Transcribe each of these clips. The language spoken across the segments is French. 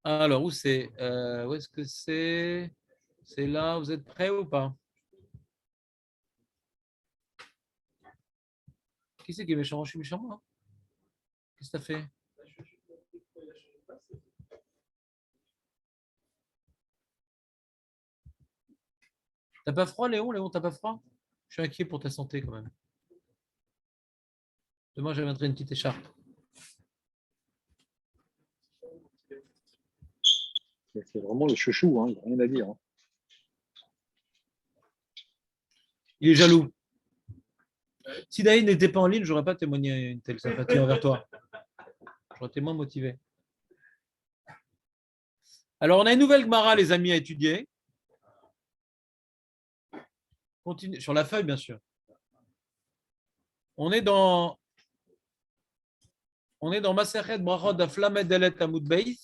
Alors, où c'est où est-ce que c'est? C'est là, vous êtes prêts ou pas? Qui c'est qui est méchant? Je suis méchant, moi. Qu'est-ce que t'as fait? T'as pas froid, Léon? Léon, t'as pas froid? Je suis inquiet pour ta santé quand même. Demain, je mettrai une petite écharpe. C'est vraiment le chouchou, hein, il n'y a rien à dire. Hein. Il est jaloux. Si Daïd n'était pas en ligne, j'aurais pas témoigné une telle sympathie envers toi. J'aurais été moins motivé. Alors, on a une nouvelle Gemara, les amis, à étudier. Continue sur la feuille, bien sûr. On est dans Masechet Brachot d'Aflamed Delet Amud Beis.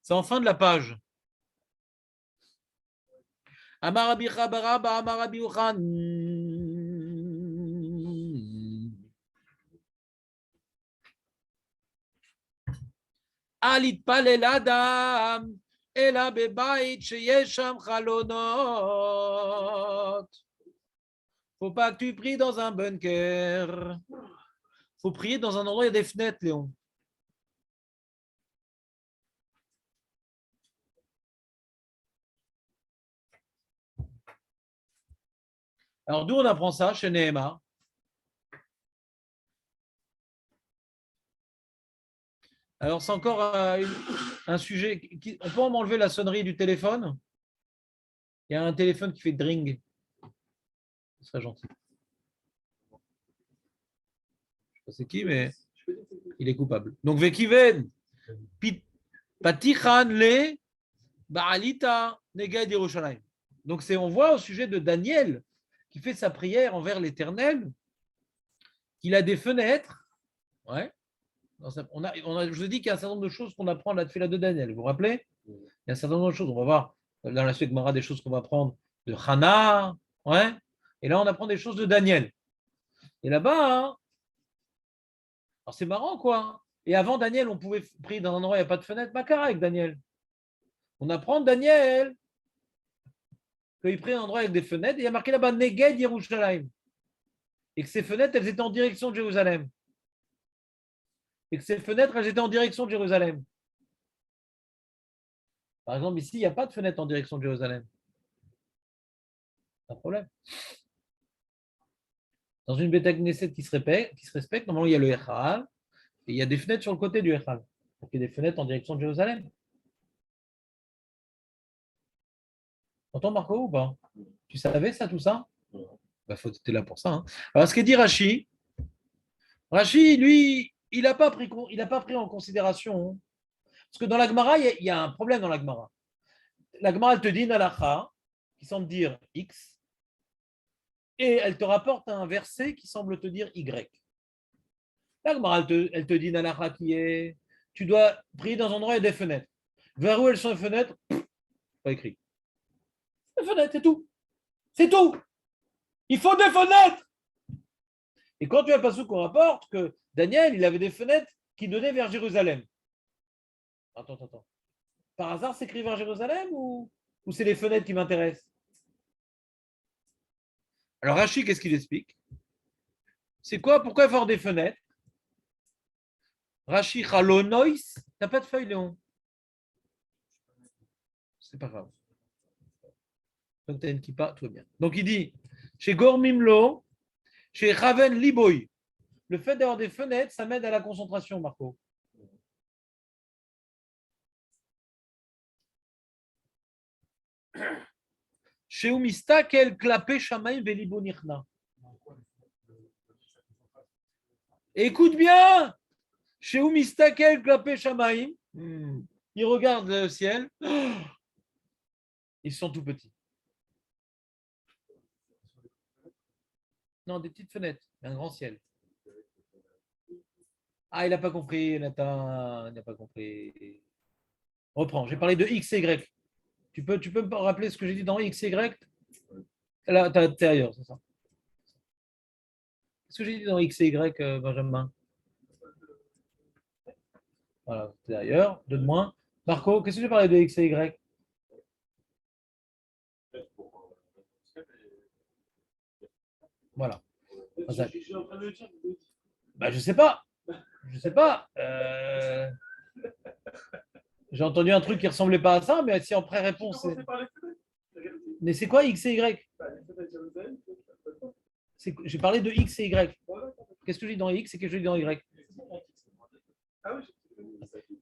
C'est en fin de la page. Amarabi Chabaraba, Amarabi Uchan. Alit Palel Adam. אלא בבית שיש שם חלונות. Faut pas que tu pries dans un bunker. Faut prier dans un endroit où il y a des fenêtres, Léon. Alors, d'où on apprend ça chez Nehema? Alors, c'est encore un sujet. On peut m'enlever la sonnerie du téléphone? Il y a un téléphone qui fait dring. Ce serait gentil. Je ne sais pas c'est qui, mais il est coupable. Donc, Vekiven, Patichan le Baalita Neged Yerushalayim. Donc, on voit au sujet de Daniel qui fait sa prière envers l'Éternel, qu'il a des fenêtres. Ouais. Je vous ai dit qu'il y a un certain nombre de choses qu'on apprend à la Tfila de Daniel. Vous vous rappelez? Il y a un certain nombre de choses. On va voir dans la suite Gemara des choses qu'on va apprendre de Hana. Ouais. Et là, on apprend des choses de Daniel. Et là-bas, hein, alors c'est marrant, quoi. Et avant Daniel, on pouvait prier dans un endroit où il n'y a pas de fenêtre. Makara avec Daniel. On apprend de Daniel qu'il prie dans un endroit avec des fenêtres. Et il y a marqué là-bas Neged Yerushalayim. Et que ces fenêtres, elles étaient en direction de Jérusalem. Et que ces fenêtres, elles étaient en direction de Jérusalem. Par exemple, ici, il n'y a pas de fenêtre en direction de Jérusalem. Pas de problème. Dans une Beth Knesset qui se respecte, normalement, il y a le Echal et il y a des fenêtres sur le côté du Echal. Donc, il y a des fenêtres en direction de Jérusalem. T'entends, Marco, ou pas? Tu savais ça, tout ça? Bah, faut être là pour ça. Hein. Alors, ce que dit Rashi, lui, il n'a pas pris en considération. Hein. Parce que dans la Gemara, il y a un problème dans la Gemara. La Gemara, elle te dit une halakha qui semble dire X, et elle te rapporte un verset qui semble te dire Y. La Gemara, elle te dit une halakha qui est tu dois prier dans un endroit où il y a des fenêtres. Vers où elles sont les fenêtres? Pas écrit. Les fenêtres, c'est tout. C'est tout. Il faut des fenêtres. Et quand tu as le passage qu'on rapporte que Daniel, il avait des fenêtres qui donnaient vers Jérusalem. Attends. Par hasard, c'est écrit vers Jérusalem ou c'est les fenêtres qui m'intéressent? Alors Rachid, qu'est-ce qu'il explique? C'est quoi? Pourquoi il faut avoir des fenêtres? Rachid, Chalonois, t'as pas de feuille, Léon? C'est pas grave. Donc tu as une kippa, tout va bien. Donc il dit, chez Gormimlo, chez Raven Liboy, le fait d'avoir des fenêtres, ça m'aide à la concentration, Marco. Chez Umista, quel clapé Shamaï Velibonirna. Écoute bien, chez Umista, quel clapé Shamaï, il regarde le ciel, ils sont tout petits. Non, des petites fenêtres, un grand ciel. Ah, il n'a pas compris, Nathan, il n'a pas compris. Reprends, j'ai parlé de X et Y. Tu peux me rappeler ce que j'ai dit dans X et Y? Là, t'es ailleurs, c'est ça. Qu'est-ce que j'ai dit dans X et Y, Benjamin? Voilà, d'ailleurs, donne-moi. Marco, qu'est-ce que j'ai parlé de X et Y? Voilà. Bah, je sais pas. Je sais pas. J'ai entendu un truc qui ressemblait pas à ça, mais si en pré-réponse. Mais c'est quoi X et Y? J'ai parlé de X et Y. Qu'est-ce que je dis dans X et qu'est-ce que je dis dans Y?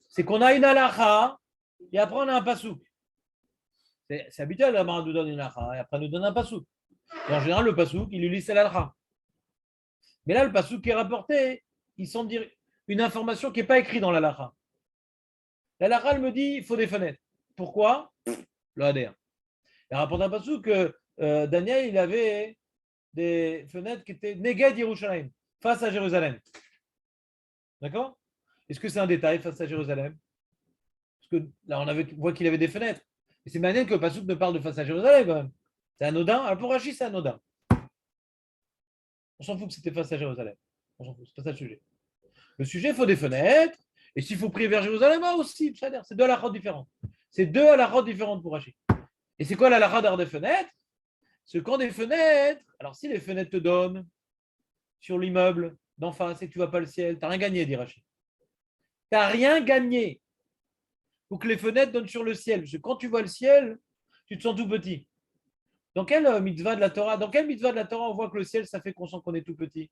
C'est qu'on a une halakha et après on a un pasouk. C'est habituel, la Mara nous donne une halakha et après nous donne un pasouk. Et en général, le pasouk, il lui lit la halakha. Mais là, le pasouk qui est rapporté, il semble dire une information qui n'est pas écrite dans la halakha. La halakha, elle me dit il faut des fenêtres. Pourquoi? Le ADR. Il rapporte un pasouk que Daniel, il avait des fenêtres qui étaient Neged Yerushalayim, face à Jérusalem. D'accord? Est-ce que c'est un détail face à Jérusalem? Parce que là, on voit qu'il avait des fenêtres. Et c'est manière que Passouk ne parle de face à Jérusalem quand même. C'est anodin. Alors pour Rachid, c'est anodin. On s'en fout que c'était face à Jérusalem. On s'en fout, c'est pas ça le sujet. Le sujet, il faut des fenêtres. Et s'il faut prier vers Jérusalem, aussi, c'est deux halachot différentes. C'est deux halachot différentes pour Rachid. Et c'est quoi la halakha des fenêtres? C'est quand des fenêtres, alors si les fenêtres te donnent sur l'immeuble d'en face et que tu ne vois pas le ciel, tu n'as rien gagné, dit Rachid. Tu n'as rien gagné. Il faut que les fenêtres donnent sur le ciel. Parce que quand tu vois le ciel, tu te sens tout petit. Dans quelle mitzvah de la Torah, on voit que le ciel, ça fait qu'on sent qu'on est tout petit?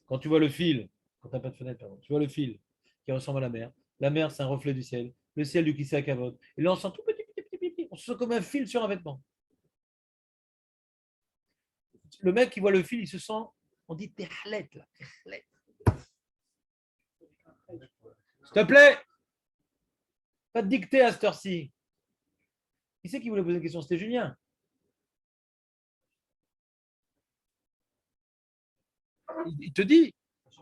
Quand tu vois le fil, quand tu n'as pas de fenêtre, pardon, tu vois le fil qui ressemble à la mer. La mer, c'est un reflet du ciel. Le ciel du Kisei Kavod. Et là, on sent tout petit, petit, petit, petit. On se sent comme un fil sur un vêtement. Le mec qui voit le fil, il se sent, on dit tehlet, là. Tehlet. S'il te plaît, pas de dictée à cette heure-ci. Qui c'est qui voulait poser une question? C'était Julien. Il te dit,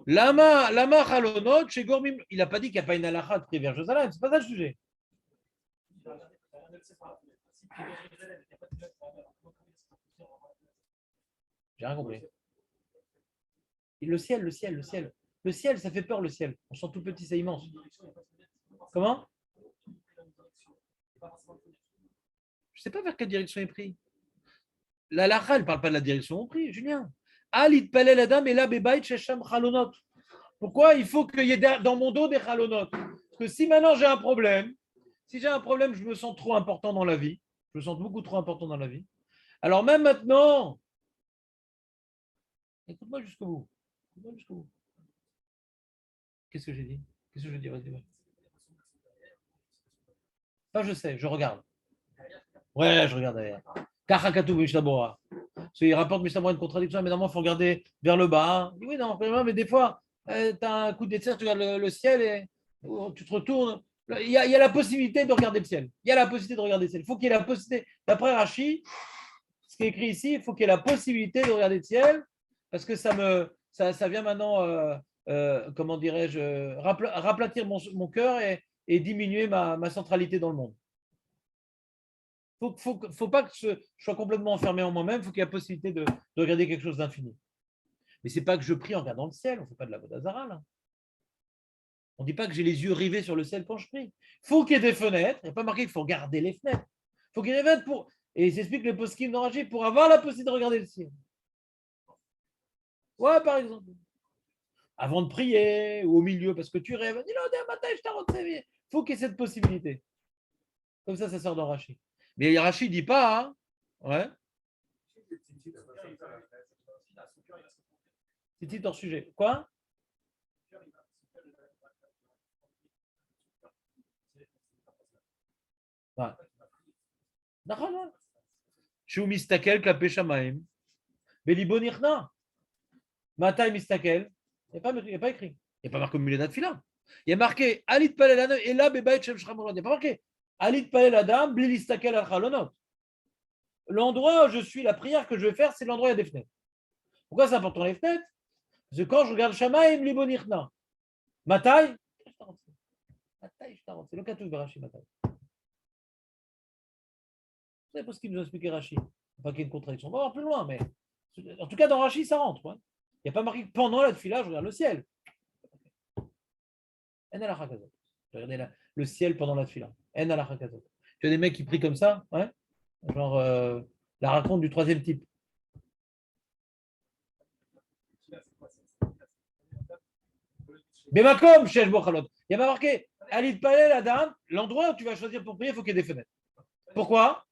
lama chalonot chez Gormim. Il n'a pas dit qu'il n'y a pas une halakha de prier vers Jérusalem. C'est pas ça le sujet. J'ai rien compris. Et le ciel. Le ciel, ça fait peur, le ciel. On sent tout petit, c'est immense. Comment? Je ne sais pas vers quelle direction est pris. La halakha, elle ne parle pas de la direction où prie, Julien. Alit palel adam et la bebaït shesham chalonot. Pourquoi il faut qu'il y ait dans mon dos des chalonot? Parce que si maintenant j'ai un problème, je me sens trop important dans la vie. Je me sens beaucoup trop important dans la vie. Alors même maintenant, écoute-moi jusqu'au bout. Qu'est-ce que j'ai dit? Qu'est-ce que je dis? Vas-y. Ça, je sais, je regarde. Ouais, je regarde derrière. Kachakatou Mishnabora. Il rapporte Mishnabora une contradiction, mais normalement, il faut regarder vers le bas. Oui, non, mais des fois, tu as un coup de tu regardes le ciel et tu te retournes. Il y a la possibilité de regarder le ciel. Il faut qu'il y ait la possibilité. D'après Rachi, ce qui est écrit ici, il faut qu'il y ait la possibilité de regarder le ciel, parce que ça vient maintenant, comment dirais-je, raplatir mon cœur et diminuer ma centralité dans le monde. Faut pas que je sois complètement enfermé en moi-même, il faut qu'il y ait la possibilité de regarder quelque chose d'infini. Mais ce n'est pas que je prie en regardant le ciel, on ne fait pas de la Vodazara là. On ne dit pas que j'ai les yeux rivés sur le ciel quand je prie. Il faut qu'il y ait des fenêtres, il n'y a pas marqué qu'il faut regarder les fenêtres. Il faut qu'il y ait des fenêtres pour. Et il s'explique le poskim d'Orachi pour avoir la possibilité de regarder le ciel. Ouais, par exemple. Avant de prier ou au milieu parce que tu rêves, il faut qu'il y ait cette possibilité. Comme ça sort d'Orachi. Mais Rachi ne dit pas, hein. Ouais. C'est hors sujet. Quoi? נכון. שהוא מסתכל כלפי שמיים, בליבו נכנע. מתי מסתכל? Il n'y a pas écrit. Il n'y a pas marqué au milieu d'Atfila. Il y a marqué Alit Palel Adam et là Bebaït Shem Shramolot. Il n'y a pas marqué Alit Palel Adam, Blilistakel Al Chalonot. L'endroit où je suis, la prière que je vais faire, c'est l'endroit où il y a des fenêtres. Pourquoi c'est important les fenêtres? Parce que quand je regarde Shamaim, Libo Nichna. Matai? C'est le Katouf de Rashi Matai. C'est pas ce qu'il nous a expliqué Rashi. Pas qu'il y ait une contradiction. On va voir plus loin, mais en tout cas, dans Rashi, ça rentre. Ouais. Il n'y a pas marqué que pendant la tefila, je regarde le ciel. En alakha kazot. Regardez le ciel pendant la tefila. En alakha kazot. Tu as des mecs qui prient comme ça, ouais. Genre la raconte du troisième type. Bemakom, Shesh Bochalot. Il y a pas marqué Alit Palel Adam, l'endroit où tu vas choisir pour prier, il faut qu'il y ait des fenêtres. Pourquoi?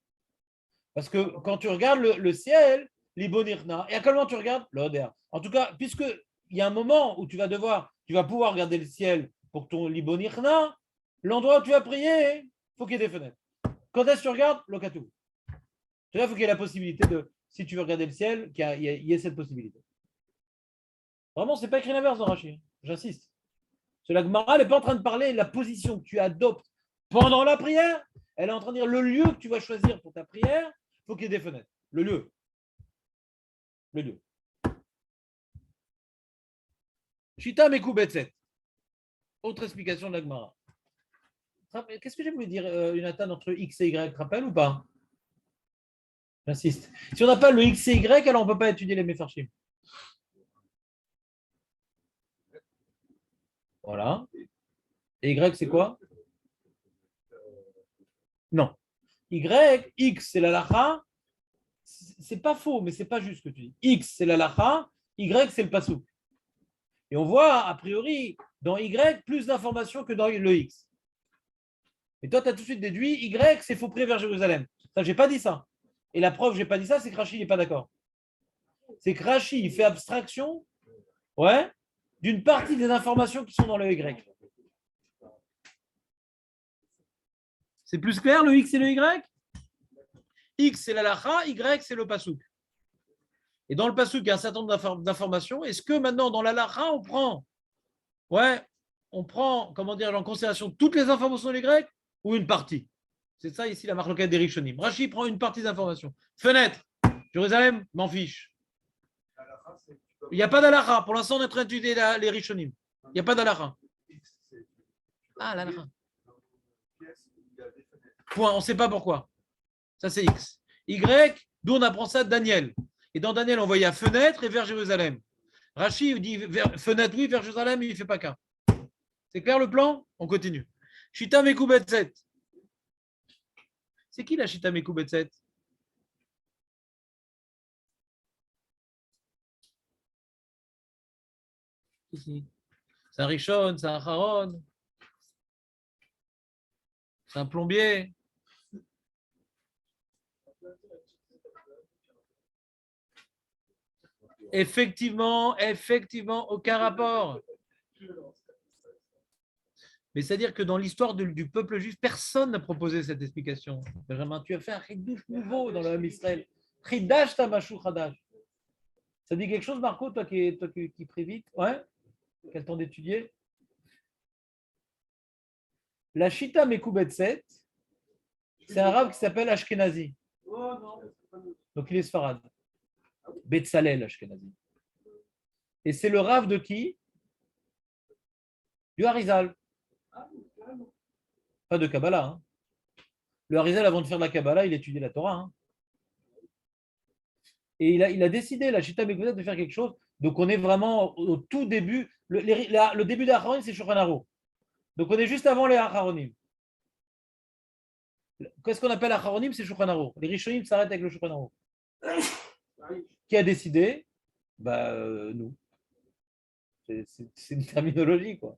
Parce que quand tu regardes le ciel, l'Ibonirna, et à quel moment tu regardes? L'Oder. En tout cas, puisqu'il y a un moment où tu vas pouvoir regarder le ciel pour ton l'Ibonirna, l'endroit où tu vas prier, il faut qu'il y ait des fenêtres. Quand est-ce que tu regardes? Lokatou. Il faut qu'il y ait la possibilité de, si tu veux regarder le ciel, qu'il y ait cette possibilité. Vraiment, ce n'est pas écrit l'inverse dans Rashi. J'insiste. La Gemara n'est pas en train de parler de la position que tu adoptes pendant la prière. Elle est en train de dire le lieu que tu vas choisir pour ta prière, il faut qu'il y ait des fenêtres. Le lieu. Le lieu. Shita Mekou Betset. Autre explication de la Gemara. Qu'est-ce que j'ai voulu dire, Jonathan, entre X et Y? Tu te rappelles ou pas? J'insiste. Si on n'a pas le X et Y, alors on ne peut pas étudier les Mefarshim. Voilà. Et Y, c'est quoi? Non. Y, X, c'est la lacha. C'est pas faux, mais c'est pas juste ce que tu dis. X, c'est la lacha. Y, c'est le pasouk. Et on voit, a priori, dans Y, plus d'informations que dans le X. Et toi, tu as tout de suite déduit, Y, c'est faut prier vers Jérusalem. Ça, j'ai pas dit ça. Et la preuve, j'ai pas dit ça, c'est que Rashi n'est pas d'accord. C'est que Rashi, il fait abstraction, ouais, d'une partie des informations qui sont dans le Y. C'est plus clair, le X et le Y? X, c'est la lacha, Y, c'est le pasouk. Et dans le pasouk, il y a un certain nombre d'informations. Est-ce que maintenant, dans la lacha, on prend, comment dire, en considération toutes les informations des Grecs ou une partie? C'est ça ici la marque des Rishonim. Rashi prend une partie d'informations. Fenêtre, Jérusalem, m'en fiche. Il n'y a pas d'alacha. Pour l'instant, on est en train d'étudier les Rishonim. Il n'y a pas d'alacha. Ah, l'alacha. Point, on ne sait pas pourquoi. Ça, c'est X. Y, d'où on apprend ça? Daniel. Et dans Daniel, on voyait fenêtre et vers Jérusalem. Rashi dit fenêtre, oui, vers Jérusalem, il ne fait pas qu'un. C'est clair le plan? On continue. Shita Mekou Betset. C'est qui la Shita Mekou Betset? C'est un Rishon, c'est un Haron, c'est un plombier. Effectivement, aucun rapport. Mais c'est-à-dire que dans l'histoire du peuple juif, personne n'a proposé cette explication. Benjamin, tu as fait un chidouche nouveau dans le Ham Israël. Chidash tamashu chadash. Ça dit quelque chose, Marco, toi qui prie vite? Ouais? Quel temps d'étudier? La Shita Mekoubetset, c'est un arabe qui s'appelle Ashkenazi. Donc il est sfarad. Betzalel Ashkenazi. Et c'est le rave de qui? Du Harizal. Pas de Kabbalah. Hein. Le Harizal, avant de faire de la Kabbalah, il étudiait la Torah. Hein. Et il a décidé, la Shita Mekoubetset, de faire quelque chose. Donc on est vraiment au tout début. Le début des Acharonim, c'est Shulchan Aruch. Donc on est juste avant les Acharonim. Qu'est-ce qu'on appelle Acharonim? C'est Shulchan Aruch. Les Rishonim s'arrêtent avec le Shulchan Aruch. Qui a décidé? Nous. C'est une terminologie, quoi.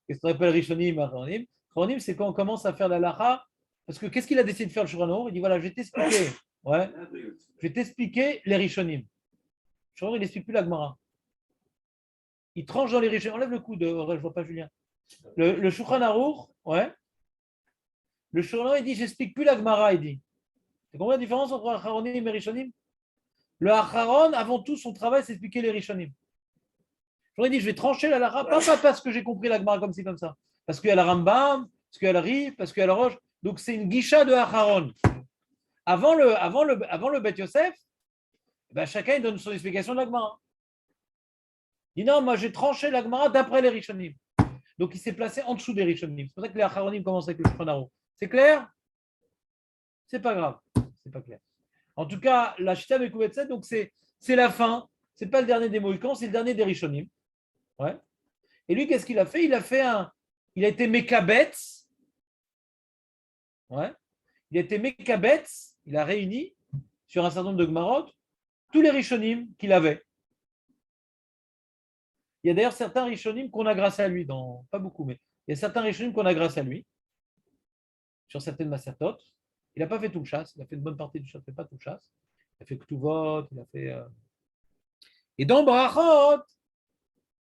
Qu'est-ce qu'on appelle Rishonim, Acharonim? Acharonim, c'est quand on commence à faire la lacha. Parce que qu'est-ce qu'il a décidé de faire le Shulchan Aruch? Il dit voilà, je vais t'expliquer. Ouais. Je vais t'expliquer les Rishonim. Le Shulchan Aruch, il n'explique plus la Gemara. Il tranche dans les Rishonim. Enlève le coude, je ne vois pas Julien. Le Shulchan Aruch, ouais. Le Shulchan Aruch, il dit j'explique plus la Gemara, il dit. Tu comprends la différence entre Acharonim et Rishonim? Le Acharon, avant tout, son travail, c'est expliquer les Rishonim. J'aurais dit, je vais trancher la Lara, pas parce que j'ai compris la Gemara comme ci, comme ça. Parce qu'il y a la Rambam, parce qu'il y a la Ri, parce qu'il y a la Roche. Donc, c'est une guicha de Acharon. Avant le Bet Yosef, chacun il donne son explication de la Gemara. Il dit non, moi, j'ai tranché la Gemara d'après les Rishonim. Donc, il s'est placé en dessous des Rishonim. C'est pour ça que les Acharonim commencent avec le Shulchan Aruch. C'est clair? C'est pas grave. C'est pas clair. En tout cas, la Shita Mekubetset, donc c'est la fin. C'est pas le dernier des Mohicans, c'est le dernier des Rishonim. Ouais. Et lui, qu'est-ce qu'il a fait? Il a été Mekabetz. Ouais. Il a été Mekabetz. Il a réuni sur un certain nombre de Gmarot tous les Rishonim qu'il avait. Il y a d'ailleurs certains Rishonim qu'on a grâce à lui, pas beaucoup, mais il y a certains Rishonim qu'on a grâce à lui, sur certaines Masertot. Il n'a pas fait tout le chasse, il a fait une bonne partie du chasse, il n'a pas tout le chasse. Il a fait Ktuvot, il a fait. Et dans Brachot,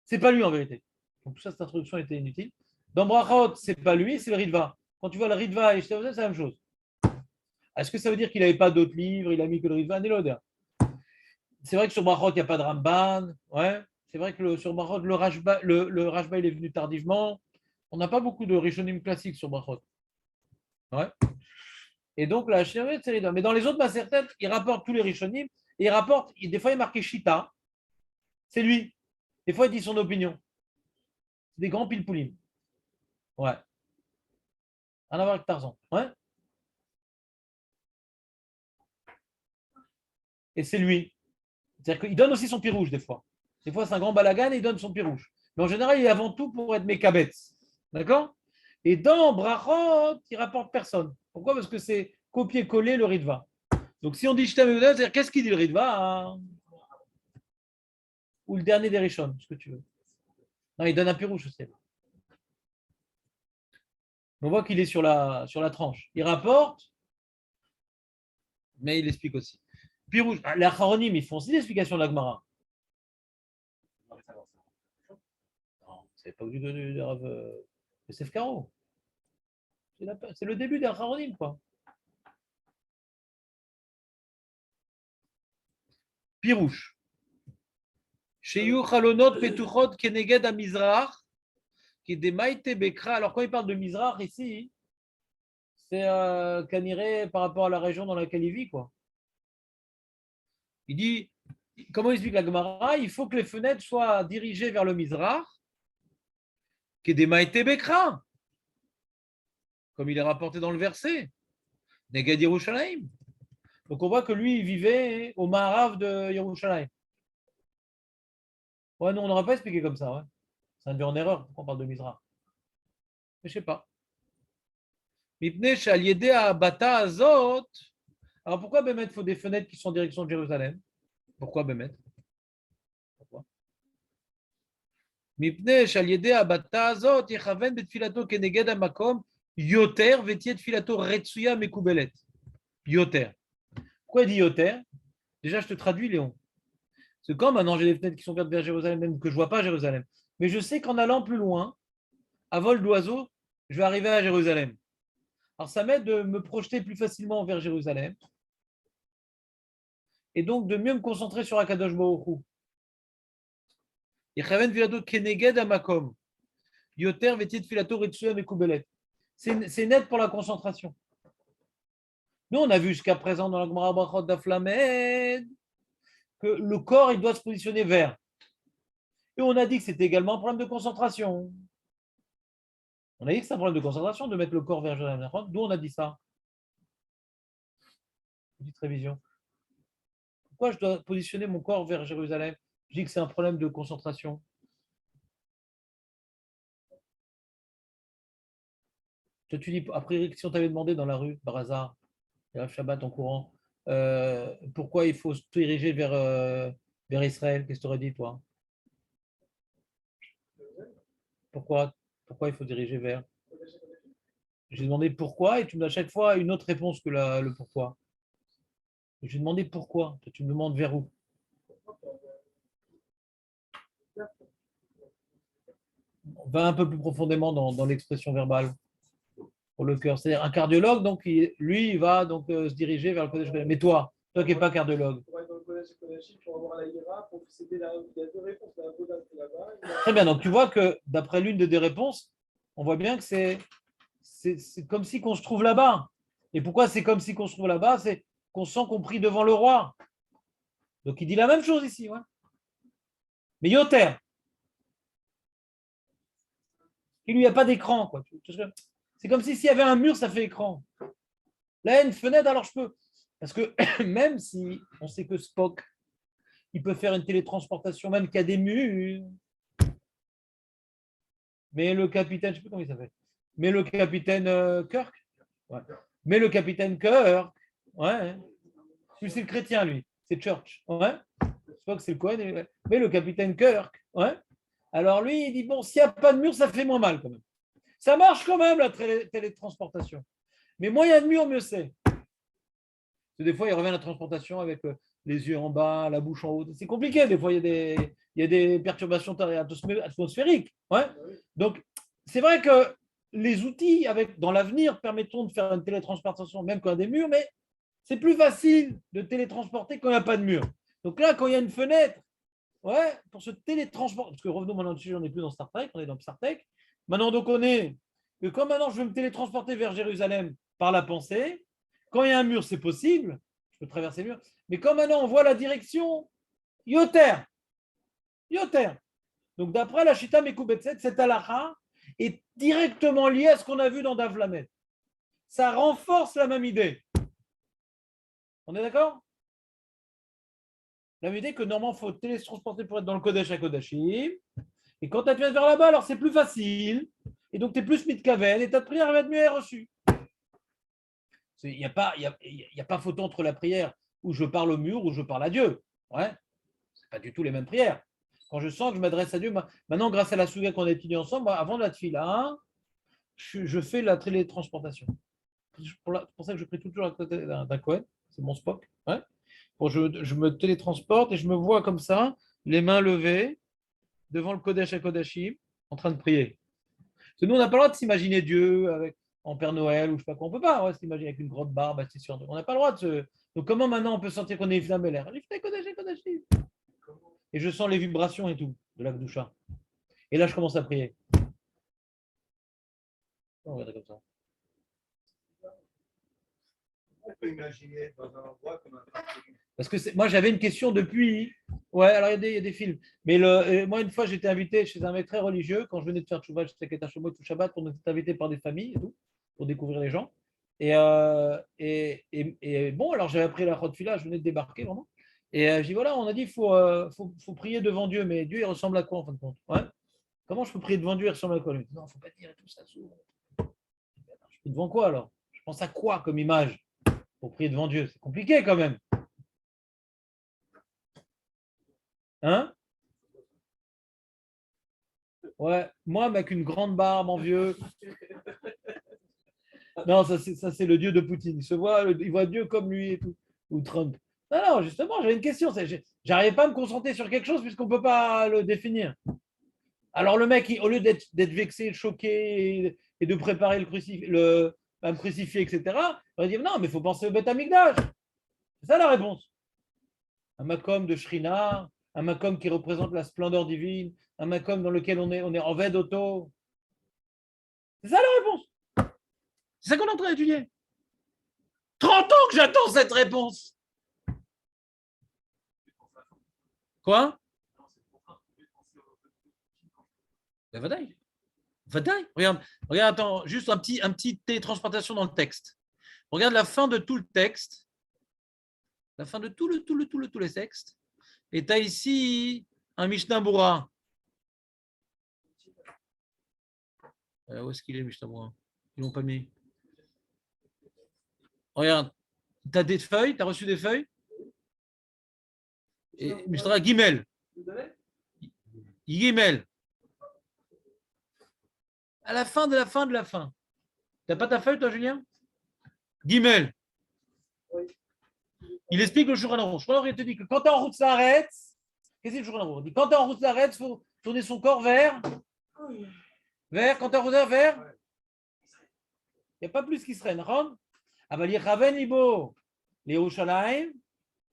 c'est pas lui en vérité. Donc tout ça, cette introduction était inutile. Dans Brachot, c'est pas lui, c'est le Ritva. Quand tu vois le Ritva et Shtavzeh, c'est la même chose. Est-ce que ça veut dire qu'il n'avait pas d'autres livres, il a mis que le Ritva? Néloder. C'est vrai que sur Brachot, il n'y a pas de Ramban. Ouais. C'est vrai que sur Brachot, le Rashba, il est venu tardivement. On n'a pas beaucoup de Rishonim classiques sur Brachot. Ouais. Et donc, la Shiravet, c'est Ritva. Mais dans les autres Masertet, il rapporte tous les Rishonim. Et il rapporte, des fois, il est marqué Shita. C'est lui. Des fois, il dit son opinion. C'est des grands pilpoulim. Ouais. Rien à voir avec Tarzan. Ouais. Et c'est lui. C'est-à-dire qu'il donne aussi son pirouge des fois. Des fois, c'est un grand balagan et il donne son pirouge. Mais en général, il est avant tout pour être Mekabetz. D'accord? Et dans Brachot, il rapporte personne. Pourquoi? Parce que c'est copier-coller le Ritva. Donc si on dit Shita Meuda, c'est-à-dire qu'est-ce qu'il dit le Ritva, hein? Ou le dernier des Rishon, ce que tu veux. Non, il donne un pirouge, je sais. On voit qu'il est sur la tranche. Il rapporte, mais il explique aussi. Pirouge, les Acharonim, ils font aussi l'explication de l'Agmara. Non, c'est pas obligé de Rav Yosef Karo. C'est le début des Acharonim, quoi. Pirouche. Sheyu Chalonot Petuchot Keneged Amizrach, qui est des Maïte Bekra. Alors, quand il parle de Mizrach ici, c'est Kaniré par rapport à la région dans laquelle il vit, quoi. Il dit, comment il explique la Gemara? Il faut que les fenêtres soient dirigées vers le Mizrach, qui est des Maïte Bekra, comme il est rapporté dans le verset. Neged Yerushalayim. Donc, on voit que lui, il vivait au Maharav de Yerushalayim. Ouais, nous, on n'aurait pas expliqué comme ça, ouais. C'est induit en erreur quand on parle de Mizrach. Mais je sais pas. Alors pourquoi Bémet il faut des fenêtres qui sont en direction de Jérusalem? Pourquoi Bémet? Pourquoi? Yoter. Pourquoi il dit Yoter? Déjà, je te traduis, Léon. C'est quand maintenant j'ai des fenêtres qui sont ouvertes vers Jérusalem, même que je ne vois pas Jérusalem. Mais je sais qu'en allant plus loin, à vol d'oiseau, je vais arriver à Jérusalem. Alors ça m'aide de me projeter plus facilement vers Jérusalem et donc de mieux me concentrer sur Akadosh Baruch Hu. C'est net pour la concentration. Nous, on a vu jusqu'à présent dans la Gemara Brachot d'Aflamed que le corps, il doit se positionner vers. Et on a dit que c'était également un problème de concentration. On a dit que c'est un problème de concentration de mettre le corps vers Jérusalem. D'où on a dit ça? Petite révision. Pourquoi je dois positionner mon corps vers Jérusalem? Je dis que c'est un problème de concentration. Toi, tu dis, après, si on t'avait demandé dans la rue, par hasard, Shabbat en courant, pourquoi il faut se diriger vers Israël? Qu'est-ce que tu aurais dit, toi? Pourquoi, pourquoi il faut diriger vers? J'ai demandé pourquoi et tu me donnes à chaque fois une autre réponse que le pourquoi. J'ai demandé pourquoi. Toi, tu me demandes vers où? On va un peu plus profondément dans l'expression verbale pour le cœur. C'est-à-dire un cardiologue, donc lui, il va donc se diriger vers le Kodesh Kodashim. Mais toi qui n'es pas cardiologue. Très bien, donc tu vois que d'après l'une des réponses, on voit bien que c'est comme si qu'on se trouve là-bas. Et pourquoi c'est comme si qu'on se trouve là-bas? C'est qu'on se sent compris devant le roi. Donc il dit la même chose ici. Ouais. Mais Yoter, il n'y a pas d'écran. C'est comme si s'il y avait un mur, ça fait écran. Là, il y a une fenêtre, alors je peux. Parce que même si on sait que Spock, il peut faire une télétransportation, même qu'il y a des murs, mais le capitaine, je ne sais plus comment il s'appelle, mais le capitaine Kirk, ouais. Mais le capitaine Kirk, ouais, lui c'est le chrétien, lui, c'est Church, ouais. Spock, c'est le Cohen, mais le capitaine Kirk, ouais. Alors lui, il dit, bon, s'il n'y a pas de mur, ça fait moins mal quand même. Ça marche quand même, la télétransportation. Mais moins il y a de mur, mieux c'est. Des fois, il revient à la transportation avec les yeux en bas, la bouche en haut. C'est compliqué. Des fois, il y a des perturbations atmosphériques. Ouais. Donc, c'est vrai que les outils dans l'avenir permettront de faire une télétransportation même quand il y a des murs, mais c'est plus facile de télétransporter quand il n'y a pas de mur. Donc là, quand il y a une fenêtre, ouais, pour se télétransporter, parce que revenons maintenant dessus, on n'est plus dans Star Trek, on est dans Star Trek. Maintenant, donc, on est que quand maintenant je veux me télétransporter vers Jérusalem par la pensée, quand il y a un mur, c'est possible, je peux traverser le mur, mais quand maintenant on voit la direction, Yoter, Yoter. Donc, d'après la Shita Mekubetset, cette halakha est directement liée à ce qu'on a vu dans Davlamet. Ça renforce la même idée. On est d'accord? La même idée que normalement, il faut télétransporter pour être dans le Kodesh à Kodashim. Et quand tu viens vers là-bas, alors c'est plus facile. Et donc, tu es plus mitkaven et ta prière va être mieux reçue. Il n'y a pas photo entre la prière où je parle au mur ou je parle à Dieu. Ouais. Ce n'est pas du tout les mêmes prières. Quand je sens que je m'adresse à Dieu, maintenant, grâce à la souga qu'on a étudiée ensemble, avant la tefila, je fais la télétransportation. C'est pour ça que je prie toujours à côté d'un Kohen, c'est mon Spock. Ouais. Bon, je me télétransporte et je me vois comme ça, les mains levées, devant le Kodesh à Kodashim, en train de prier. Parce que nous, on n'a pas le droit de s'imaginer Dieu en Père Noël ou je ne sais pas quoi. On ne peut pas s'imaginer avec une grande barbe assise sur nous. On n'a pas le droit de se. Donc, comment maintenant on peut sentir qu'on est Ifnam Beler? Et je sens les vibrations et tout de la Gdoucha. Et là, je commence à prier. On regarde comme ça. On peut imaginer dans un endroit comme un. Parce que moi, j'avais une question depuis. Ouais, alors il y a des films. Mais moi, une fois, j'étais invité chez un mec très religieux. Quand je venais de faire Tchouva, j'étais à Shomot tout Shabbat, on était invité par des familles et tout, pour découvrir les gens. Et bon, alors j'avais appris la Chod Fila, je venais de débarquer vraiment. Et je dis voilà, on a dit faut prier devant Dieu, mais Dieu, il ressemble à quoi en fin de compte? Ouais. Comment je peux prier devant Dieu, il ressemble à quoi? Non, il ne faut pas dire tout ça. Je prie devant quoi alors? Je pense à quoi comme image pour prier devant Dieu? C'est compliqué quand même. Hein? Ouais, moi, avec une grande barbe en vieux. Non, ça c'est le dieu de Poutine. Il voit Dieu comme lui et tout. Ou Trump. Non, non, justement, j'avais une question. J'arrivais pas à me concentrer sur quelque chose puisqu'on ne peut pas le définir. Alors le mec, au lieu d'être vexé, choqué et de préparer à me crucifier, etc., il va dire non, mais il faut penser au Beth Amikdash. C'est ça la réponse. Un makom de Shrina, un makom qui représente la splendeur divine, un makom dans lequel on est en veille d'auto. C'est ça la réponse. C'est ça qu'on est en train d'étudier. 30 ans que j'attends cette réponse. Quoi? Vadaï. Regarde, attends, juste un petit télétransportation dans le texte. Regarde la fin de tout le texte. La fin de tous les textes. Et tu as ici un Mishnah Bura. Où est-ce qu'il est, Mishnah Bura? Ils l'ont pas mis. Regarde, tu as des feuilles, tu as reçu des feuilles. Et Mishnah Gimel. Gimel. À la fin de la fin de la fin. Tu n'as pas ta feuille, toi, Julien? Gimel. Il explique le Shulchan Aruch. Il te dit que quand tu es en route s'arrête, qu'est-ce que le Shulchan Aruch dit? Quand tu es en route s'arrête, il faut tourner son corps vers. Quand tu es en route vers. Il n'y a pas plus qui serait. Les Raven Libo, les Yerushalayim,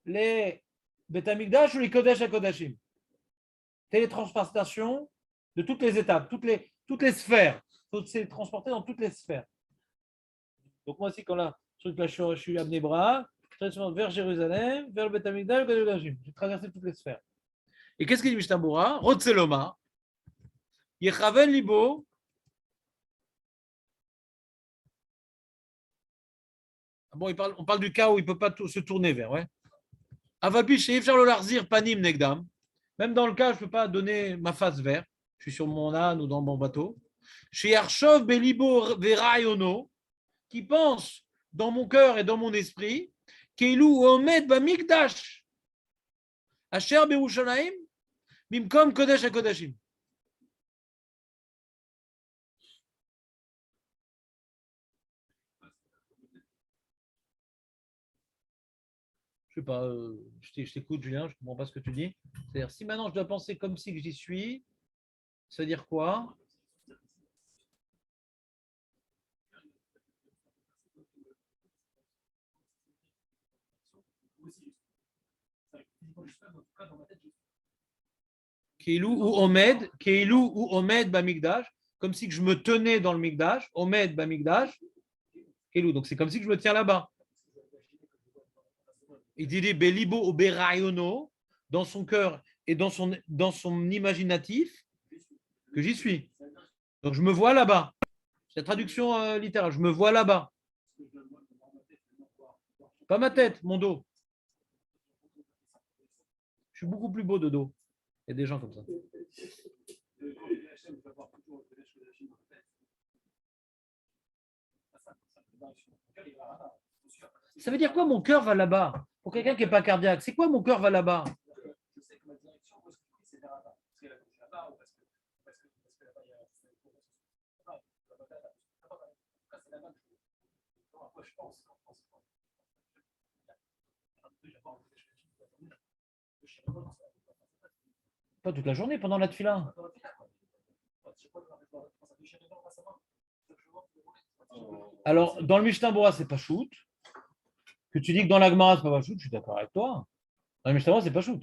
les Bet Amikdash ou les Kodesh à Kodashim. Télétransportation de toutes les étapes, toutes les sphères. Il faut se transporter dans toutes les sphères. Donc moi aussi, quand là, je suis à Bnebra, vers Jérusalem, vers le Bet Amikdash, le Kodashim. J'ai traversé toutes les sphères. Et qu'est-ce qu'il dit Mishnah Bura? Rotzeloma, Yechaven Libo. Bon, on parle du cas où il ne peut pas se tourner vers. Ouais. Avalpi, chez Ifchar le Larzir, Panim Negdam. Même dans le cas, je ne peux pas donner ma face vers. Je suis sur mon âne ou dans mon bateau. Chez Arshov Belibo Verayono, qui pense dans mon cœur et dans mon esprit, Keilou Omed Bamikdash, Asher Berushalayim, Mimkom Kodesh HaKodashim. Je sais pas, je t'écoute, Julien, je ne comprends pas ce que tu dis. C'est-à-dire, si maintenant je dois penser comme si j'y suis, ça veut dire quoi? Keilou ou Omed Bamikdash, comme si je me tenais dans le Mikdash, Omed Bamikdash, Keilou, donc c'est comme si je me tiens là-bas. Il dit Belibo ou Berayono, dans son cœur et dans son imaginatif, que j'y suis. Donc je me vois là-bas. C'est la traduction littérale, je me vois là-bas. Pas ma tête, mon dos. Je suis beaucoup plus beau de dos. Il y a des gens comme ça. Ça veut dire quoi mon cœur va là-bas? Pour quelqu'un qui n'est pas cardiaque, c'est quoi mon cœur va là-bas? Pas toute la journée, pendant la tefila. Alors, dans le Mishnah Bora, c'est pas shoot. Que tu dis que dans la Gemara, c'est pas shoot, je suis d'accord avec toi. Dans le Mishnah Bora, c'est pas shoot.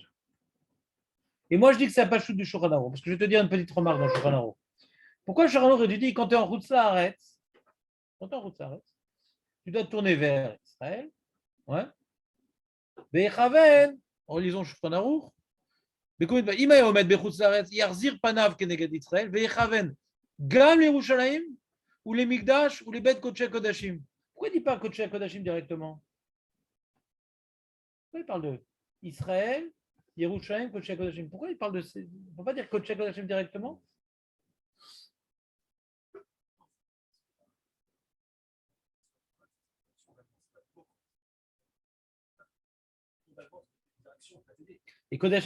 Et moi, je dis que c'est pas shoot du Shulchan Aruch, parce que je vais te dire une petite remarque dans le Shulchan Aruch. Pourquoi le Shulchan Aruch dit quand tu es en route arrête, tu dois te tourner vers Israël. Ouais. Bechaven, en lisant Shulchan Aruch, Yarzir Panav Keneged Israël, Bechaven, Gam Yerushalayim, ou les Mikdash, ou les Bet Kodesh Kodashim. Pourquoi il ne dit pas Kodesh Kodashim directement? Pourquoi il parle de Israël, Yerushalayim, Kodesh Kodashim? Pourquoi il parle de ces... On ne peut pas dire Kodesh Kodashim directement? Et Kodesh,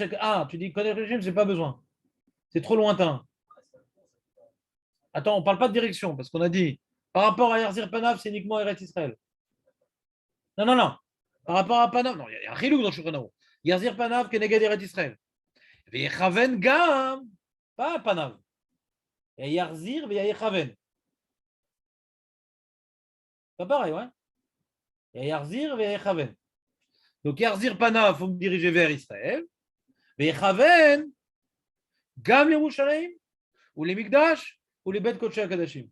tu dis Kodesh Kodashim, j'ai pas besoin. C'est trop lointain. Attends, on ne parle pas de direction, parce qu'on a dit, par rapport à Yarzir Panav, c'est uniquement Eretz Israël. Non, non, non. Par rapport à Panav, non, il y a un chilou dans Shulchan. Yarzir Panav, Keneged Eretz Israël. Ve'echaven gam, pas Panav. Et Yarzir, ve'echaven. Pas pareil, ouais. Et Yarzir, ve'echaven. Donc Yarzir Panav, il faut me diriger vers Israël. Ve'echaven, gam Yerushalayim, ou les Mikdash, ou les Bet Kodesh Kadashim.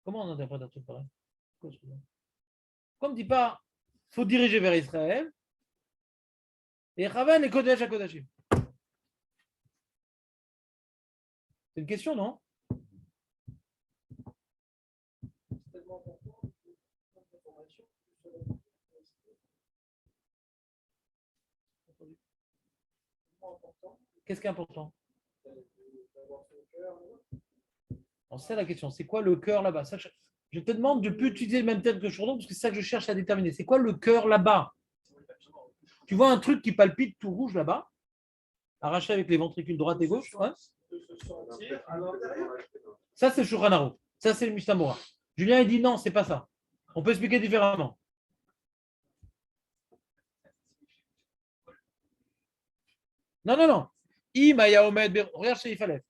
Comment on interprète un truc pareil? Pourquoi on ne dit pas il faut diriger vers Israël et Chaven et Kodesh à Kodashim? C'est une question, non? Qu'est-ce qui est important? C'est la question. C'est quoi le cœur là-bas? Je te demande de ne plus utiliser le même terme que Chourdon parce que c'est ça que je cherche à déterminer. C'est quoi le cœur là-bas? Tu vois un truc qui palpite tout rouge là-bas, arraché avec les ventricules droite et gauche. Ouais. Ça, c'est le Shulchan Aruch. Ça, c'est le Mishnah Bora. Julien, il dit non, c'est pas ça. On peut expliquer différemment. Non, non, non. Regarde chez Ifalef.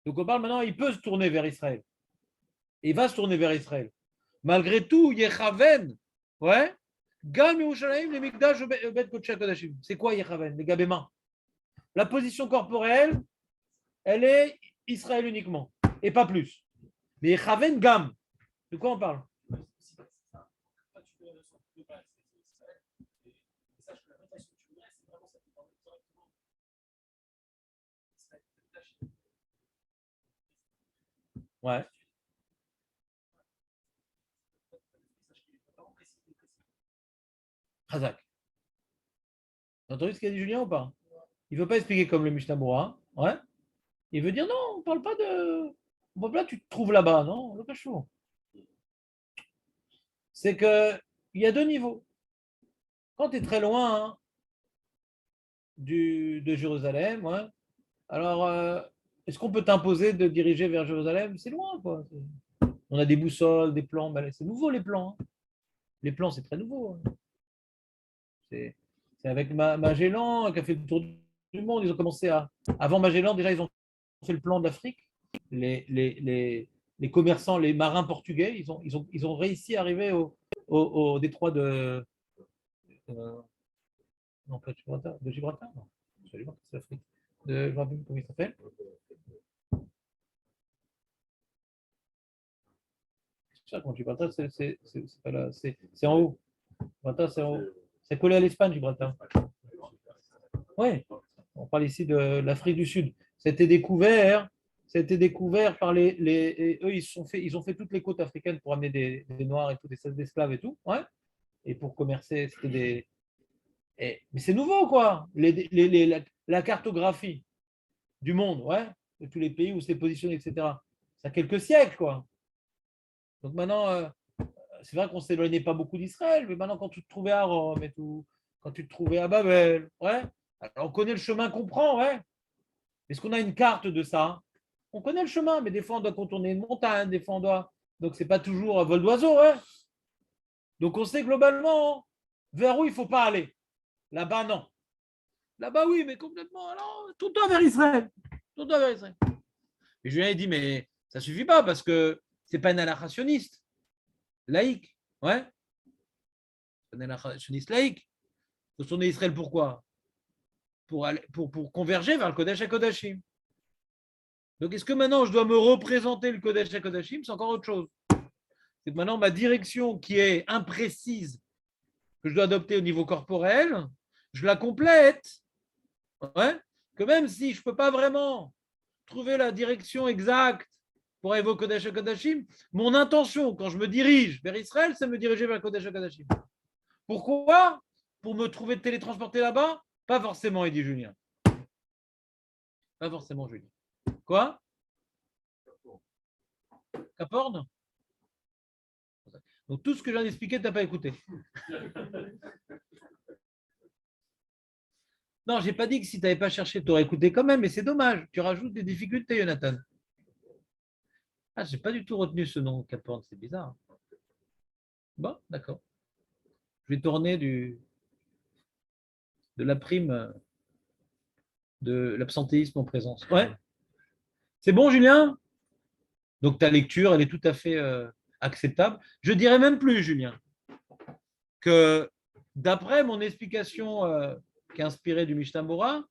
Donc on parle maintenant, il peut se tourner vers Israël. Il va se tourner vers Israël. Malgré tout, Yechaven, ouais, Gam Yerushalayim, les Mikdash, Bet Kodesh Kodashim. C'est quoi Yechaven, les Gabéma? La position corporelle, elle est Israël uniquement, et pas plus. Mais Yechaven, Gam, de quoi on parle? Ouais. Razak. T'as entendu ce qu'a dit Julien ou pas? Il ne veut pas expliquer comme le Mishnah Berurah. Ouais. Il veut dire non, on ne parle pas de. On parle pas, tu te trouves là-bas, non? Le cachot. C'est qu'il y a deux niveaux. Quand tu es très loin hein, de Jérusalem, ouais, alors est-ce qu'on peut t'imposer de diriger vers Jérusalem? C'est loin, quoi. On a des boussoles, des plans. Ben, c'est nouveau, les plans. Hein. Les plans, c'est très nouveau. Hein. C'est avec Magellan qui a fait le tour du monde. Ils ont commencé à. Avant Magellan, déjà, ils ont fait le plan d'Afrique. Les commerçants, les marins portugais, ils ont réussi à arriver au détroit de. Non, pas de Gibraltar. De Gibraltar Non. C'est l'Afrique. Je ne me rappelle plus comment il s'appelle. C'est ça, quand Gibraltar, c'est pas là. C'est en haut. Gibraltar, c'est en haut. C'est collé à l'Espagne, Gibraltar. Oui, on parle ici de l'Afrique du Sud. C'était découvert par eux, ils ont fait toutes les côtes africaines pour amener des Noirs et tout, des esclaves et tout, ouais. Et pour commercer, c'était des. Mais c'est nouveau, quoi. La cartographie du monde, ouais, de tous les pays où c'est positionné, etc. Ça a quelques siècles, quoi. Donc maintenant, c'est vrai qu'on ne s'éloignait pas beaucoup d'Israël, mais maintenant, quand tu te trouvais à Rome et tout, quand tu te trouvais à Babel, ouais, alors on connaît le chemin qu'on prend, ouais. Est-ce qu'on a une carte de ça? On connaît le chemin, mais des fois, on doit contourner une montagne, des fois, on doit. Donc, c'est pas toujours un vol d'oiseau, ouais. Donc, on sait globalement vers où il ne faut pas aller. Là-bas, non. Là-bas, oui, mais complètement. Alors, tout le temps vers Israël. Tout le temps vers Israël. Et je lui ai dit, mais ça ne suffit pas parce que ce n'est pas un halachationniste laïque. Ouais. Un halachationniste laïque. Il faut tourner Israël pourquoi pour converger vers le Kodesh HaKodashim. Donc, est-ce que maintenant je dois me représenter le Kodesh HaKodashim? C'est encore autre chose. C'est que maintenant ma direction qui est imprécise, que je dois adopter au niveau corporel, je la complète. Ouais. Que même si je ne peux pas vraiment trouver la direction exacte pour arriver au Kodesh HaKodashim, mon intention quand je me dirige vers Israël, c'est me diriger vers le Kodesh HaKodashim. Pourquoi? Pour me trouver télétransporté là-bas? Pas forcément, il dit Julien. Pas forcément, Julien. Quoi? Caporne? Donc tout ce que je viens d'expliquer, tu n'as pas écouté. Non, j'ai pas dit que si tu n'avais pas cherché, tu aurais écouté quand même, mais c'est dommage. Tu rajoutes des difficultés, Jonathan. Ah, j'ai pas du tout retenu ce nom, Caporne, c'est bizarre. Bon, d'accord. Je vais tourner de la prime de l'absentéisme en présence. Ouais. C'est bon, Julien? Donc ta lecture, elle est tout à fait acceptable. Je dirais même plus, Julien, que d'après mon explication qui est inspirée du Mishnah Berurah,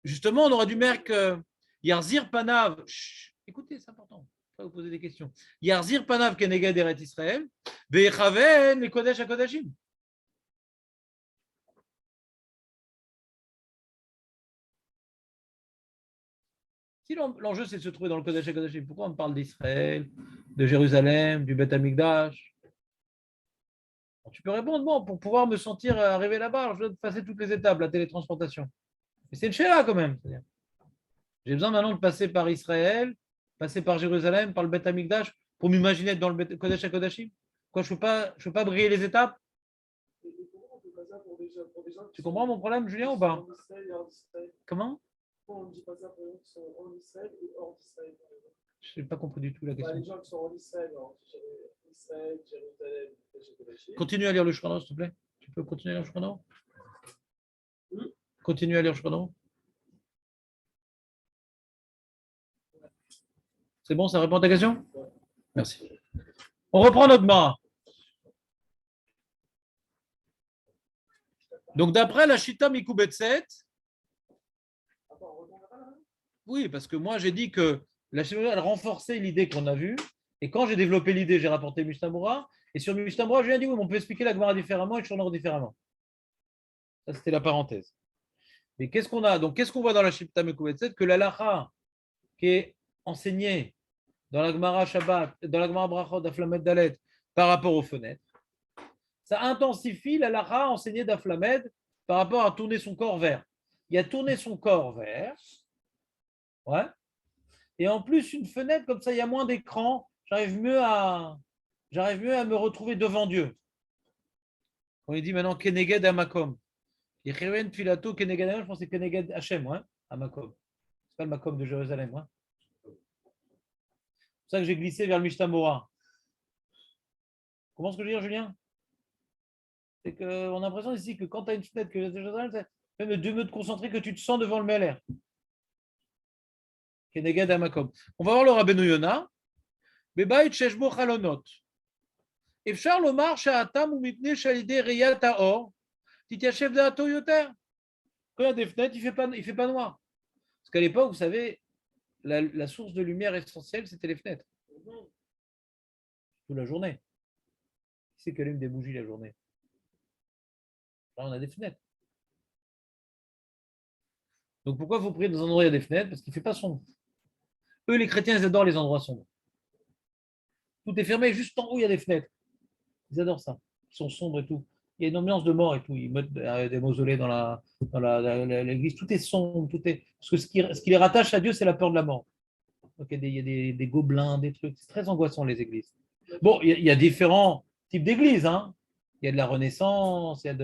justement, on aurait dû mettre que Yarzir Panav, écoutez, c'est important, je vais vous poser des questions. Yarzir Panav Keneged Eret Israël, Ve'echaven le Kodesh HaKodashim. Si l'enjeu c'est de se trouver dans le Kodesh HaKodashim, pourquoi on parle d'Israël, de Jérusalem, du Beth Amikdash? Tu peux répondre, bon, pour pouvoir me sentir arriver là-bas, je dois passer toutes les étapes, la télétransportation. Mais c'est une chéra quand même. J'ai besoin maintenant de passer par Israël, passer par Jérusalem, par le Beth Amikdash, pour m'imaginer être dans le Kodesh HaKodashim. Quoi, je ne peux pas briller les étapes? Tu comprends mon problème, Julien, ou pas? Comment? On ne dit pas ça pour les gens qui sont en Israël et hors d'Israël. Je n'ai pas compris du tout la question. Les gens qui sont en Israël, Israël, Jérusalem, continue à lire le Shulchan, s'il te plaît. Tu peux continuer à lire le Shulchan? Continue à lire le Shulchan. C'est bon, ça répond à ta question? Merci. On reprend notre main. Donc, d'après la Shita Mikubetset, oui, parce que moi, j'ai dit que la Shita elle renforçait l'idée qu'on a vue. Et quand j'ai développé l'idée, j'ai rapporté Mishnah Berurah. Et sur Mishnah Berurah, je viens de dire, oui, mais on peut expliquer la Gemara différemment et le Shulchan différemment. Ça, c'était la parenthèse. Mais qu'est-ce qu'on a? Donc, qu'est-ce qu'on voit dans la Shita Mikubetset? Que la lacha qui est enseignée dans la Gemara Shabbat, dans la Gemara Brachot d'Aflamed Dalet, par rapport aux fenêtres. Ça intensifie la lara enseignée d'Aflamed par rapport à tourner son corps vers. Il y a tourné son corps vers. Ouais. Et en plus, une fenêtre, comme ça, il y a moins d'écran. J'arrive mieux à me retrouver devant Dieu. On dit maintenant Keneged Amakom. Yechiven Filato Keneged Amakom, je pense que c'est Keneged Hachem, ouais, Amakom. C'est pas le Makom de Jérusalem. Ouais. C'est pour ça que j'ai glissé vers le Mishtamora. Comment est-ce que je veux dire, Julien? C'est qu'on a l'impression ici que quand tu as une fenêtre que Jérusalem, c'est même de mieux te concentrer que tu te sens devant le Meller. Keneged Amakom. On va voir le Rabbeinu Yona. Bebaït Sheshbo Chalonot. אפשר לומר שהאטם הוא מפני שעל ידי ראיית האור תתיישב דעתו יותר. Quand il y a des fenêtres, il fait pas noir. Parce qu'à l'époque, vous savez, la source de lumière essentielle, c'était les fenêtres. Toute la journée. Qui c'est qui allume des bougies la journée? Là, on a des fenêtres. Donc pourquoi il faut prier dans un endroit où il y a des fenêtres? Parce qu'il ne fait pas sombre. Eux, les chrétiens, ils adorent les endroits sombres. Tout est fermé, juste en haut, il y a des fenêtres. Ils adorent ça. Ils sont sombres et tout. Il y a une ambiance de mort et tout. Ils mettent des mausolées dans l'église. Tout est sombre. Tout est... Parce que ce qui les rattache à Dieu, c'est la peur de la mort. Donc, il y a des gobelins, des trucs. C'est très angoissant, les églises. Bon, il y a différents types d'églises. Hein. Il y a de la Renaissance, il y a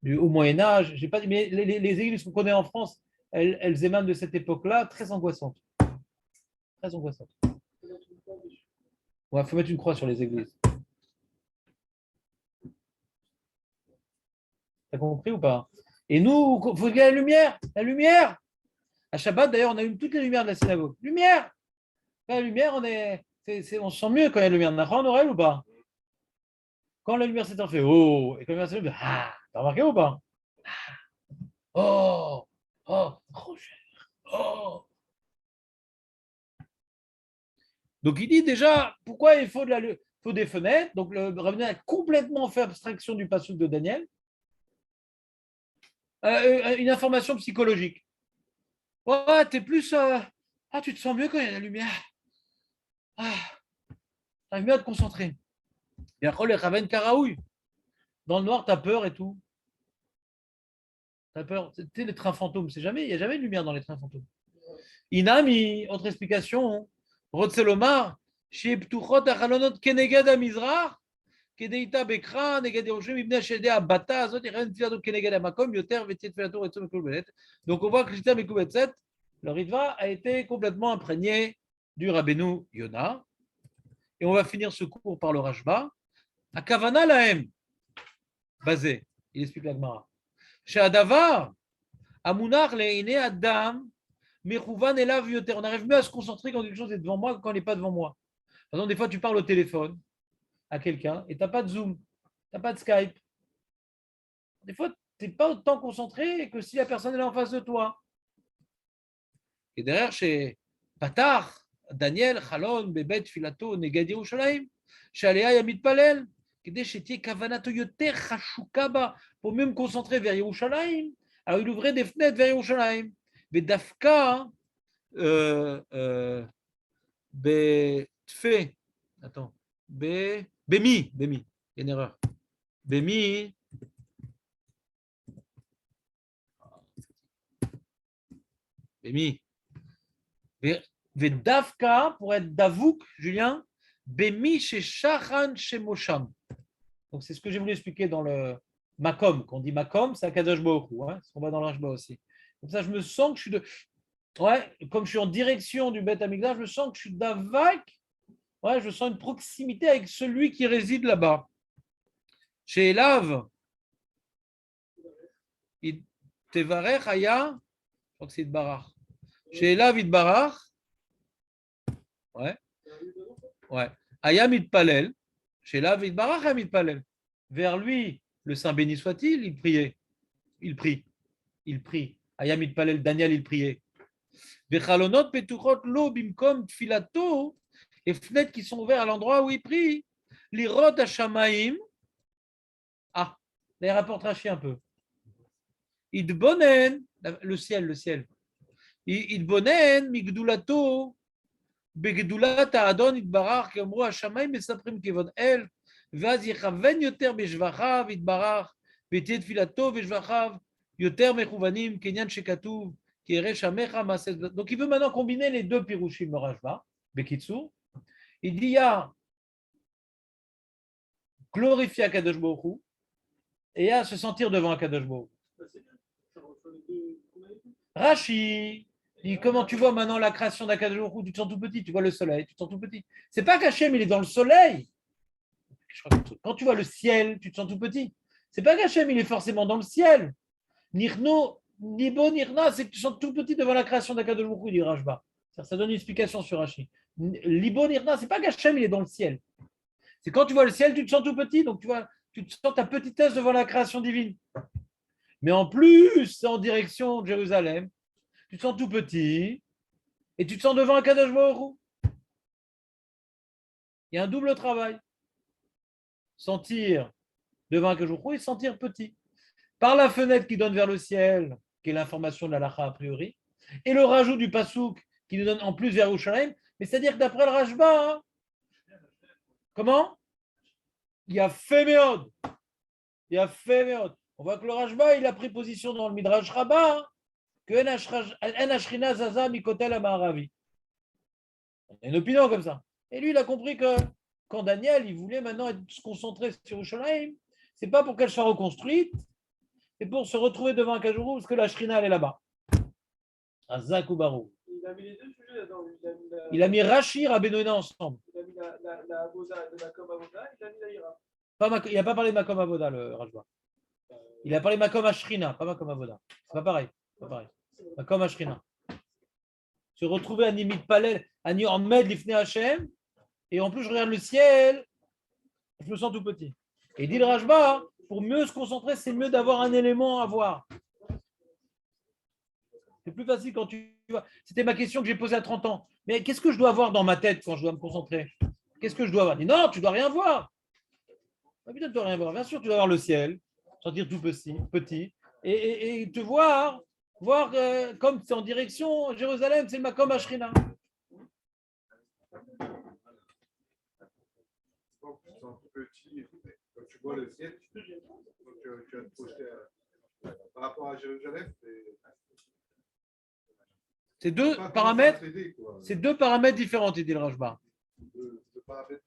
du Haut Moyen-Âge. J'ai pas dit, mais les églises qu'on connaît en France, elles émanent de cette époque-là, très angoissantes. Très angoissantes. Il faut mettre une croix sur les églises. T'as compris ou pas? Et nous, il faut regarder la lumière. La lumière. À Shabbat, d'ailleurs, on allume toutes les lumières de la synagogue. Lumière. La lumière, on se sent mieux quand il y a la lumière. On a en oreille ou pas? Quand la lumière s'éteint, on fait oh. Et quand la lumière s'éteint, ah. T'as remarqué ou pas? Oh. Oh. Trop cher. Oh. Donc il dit déjà, pourquoi il faut des fenêtres? Donc le rabbin a complètement fait abstraction du passage de Daniel. Une information psychologique. Ouais, t'es plus. Tu te sens mieux quand il y a la lumière. T'arrives mieux à te concentrer. Et après, les Raven Karaoui. Dans le noir, t'as peur et tout. T'as peur. Tu les trains fantômes, il n'y a jamais de lumière dans les trains fantômes. Inami, autre explication. Rotselomar, chez Ptuchot Achalonot Keneged Amizrach. Donc on voit que le Ritva a été complètement imprégné du Rabbeinu Yona. Et on va finir ce cours par le Rashba. À Kavana Lahem, basé, il explique la Gemara. Chez Adavar, Amunar Leine Adam, Mechouvan Elav Yoter. On arrive mieux à se concentrer quand quelque chose est devant moi que quand il n'est pas devant moi. Par exemple, des fois, tu parles au téléphone à quelqu'un et tu n'as pas de Zoom, tu n'as pas de Skype. Des fois, tu n'es pas autant concentré que si la personne est là en face de toi. Et derrière, chez Patar, Daniel, Chalon, Bebet, Filato, Negad Yerushalayim, chez Aléa Yamid Palel, pour mieux me concentrer vers Yerushalayim, alors il ouvrait des fenêtres vers Yerushalayim. Mais Dafka, Betfe, attends, Bemi, il y a une erreur. Bemi, Vedavka, pour être Davouk, Julien, Bemi chez Shachan chez Mosham. Donc c'est ce que j'ai voulu expliquer dans le Makom. Quand on dit Makom, c'est Akadosh Baruch Hu, hein, on va dans le Rashba aussi. Comme ça, je me sens que je suis comme je suis en direction du Beth Amikdash, je me sens que je suis Davak. Je sens une proximité avec celui qui réside là-bas. Chez Elav, Tevarech Aya, je crois que c'est Idbarach. Chez Elav Idbarach, Aya Mitpalel, chez Elav Idbarach Aya Mitpalel. Vers lui, le Saint béni soit-il, il priait. Il prie. Aya Mitpalel, Daniel, il priait. Vechalonot Petuchot Lo Bimkom Tfilato, et fenêtres qui sont ouvertes à l'endroit où il prie. L'irot Hashamaim. Les rapports Rashi un peu. Idbonen, le ciel. Idbonen, Migdulato, בגדולת האדון יתברך, כי אמרו השמיים מספרים כבוד אל, ואז יכוון יותר בשבחיו יתברך, ותהיה תפילתו ושבחיו יותר מכוונים, כעניין שכתוב, כי ירא שמך מעשה. Donc il veut maintenant combiner les deux pirushim au Rashba, Bekitsour. Il dit, il y a glorifier Akadosh Baruch Hu, et il y a se sentir devant Akadosh Baruch Hu. Rashi, dit, comment tu vois maintenant la création d'Akadosh Baruch Hu, tu te sens tout petit, tu vois le soleil, tu te sens tout petit. C'est pas qu'Hachem, il est dans le soleil. Quand tu vois le ciel, tu te sens tout petit. C'est pas qu'Hachem, il est forcément dans le ciel. Nirno, Nibo, Nirna, c'est que tu te sens tout petit devant la création d'Akadosh Baruch Hu, dit Rashba. Ça donne une explication sur Rashi. Libo, Nirna, c'est pas qu'Hachem, il est dans le ciel. C'est quand tu vois le ciel, tu te sens tout petit, donc tu te sens ta petitesse devant la création divine. Mais en plus, c'est en direction de Jérusalem, tu te sens tout petit et tu te sens devant un Kadosh Baruch Hu. Il y a un double travail. Sentir devant un Kadosh Baruch Hu et sentir petit. Par la fenêtre qui donne vers le ciel, qui est l'information de la Lacha a priori, et le rajout du Pasouk qui nous donne en plus vers Yerushalayim, mais c'est-à-dire que d'après le Rashba, hein, comment? Il y a fait méod. Il y a fait méod. On voit que le Rashba, il a pris position dans le Midrash Rabbah, hein, que En Ashrina Zaza Mikotel Amaravi. On a une opinion comme ça. Et lui, il a compris que quand Daniel, il voulait maintenant se concentrer sur Yerushalayim, c'est pas pour qu'elle soit reconstruite, c'est pour se retrouver devant un Kajourou, parce que la Shrina, elle est là-bas. Azak ou Barou. Il a mis les deux sujets là-dedans. Il a mis Rashi et Rabbeinu ensemble. Il a mis la Avoda de Makom Avoda, il a mis la Ira. Il n'a pas parlé de Makom Avoda, le Rashba. Il a parlé de Makom Ashrina, pas Makom Avoda. C'est pas pareil. Pas pareil. Makom Ashrina. Se retrouver à Nimit Palel, à Niormed, Lifne Hashem, et en plus, je regarde le ciel, je me sens tout petit. Et dit le Rashba, pour mieux se concentrer, c'est mieux d'avoir un élément à voir. C'est plus facile quand tu vois. C'était ma question que j'ai posée à 30 ans. Mais qu'est-ce que je dois avoir dans ma tête quand je dois me concentrer? Qu'est-ce que je dois avoir? Il dit, non, tu ne dois rien voir. Ah, putain, tu ne dois rien voir. Bien sûr, tu dois voir le ciel, sentir tout petit et te voir comme c'est en direction Jérusalem, c'est le Makom Ashrina. Quand tu sens petit, quand tu vois le ciel, tu vas te projeter par rapport à Jérusalem. C'est deux paramètres différents, il dit le Rashba. Deux paramètres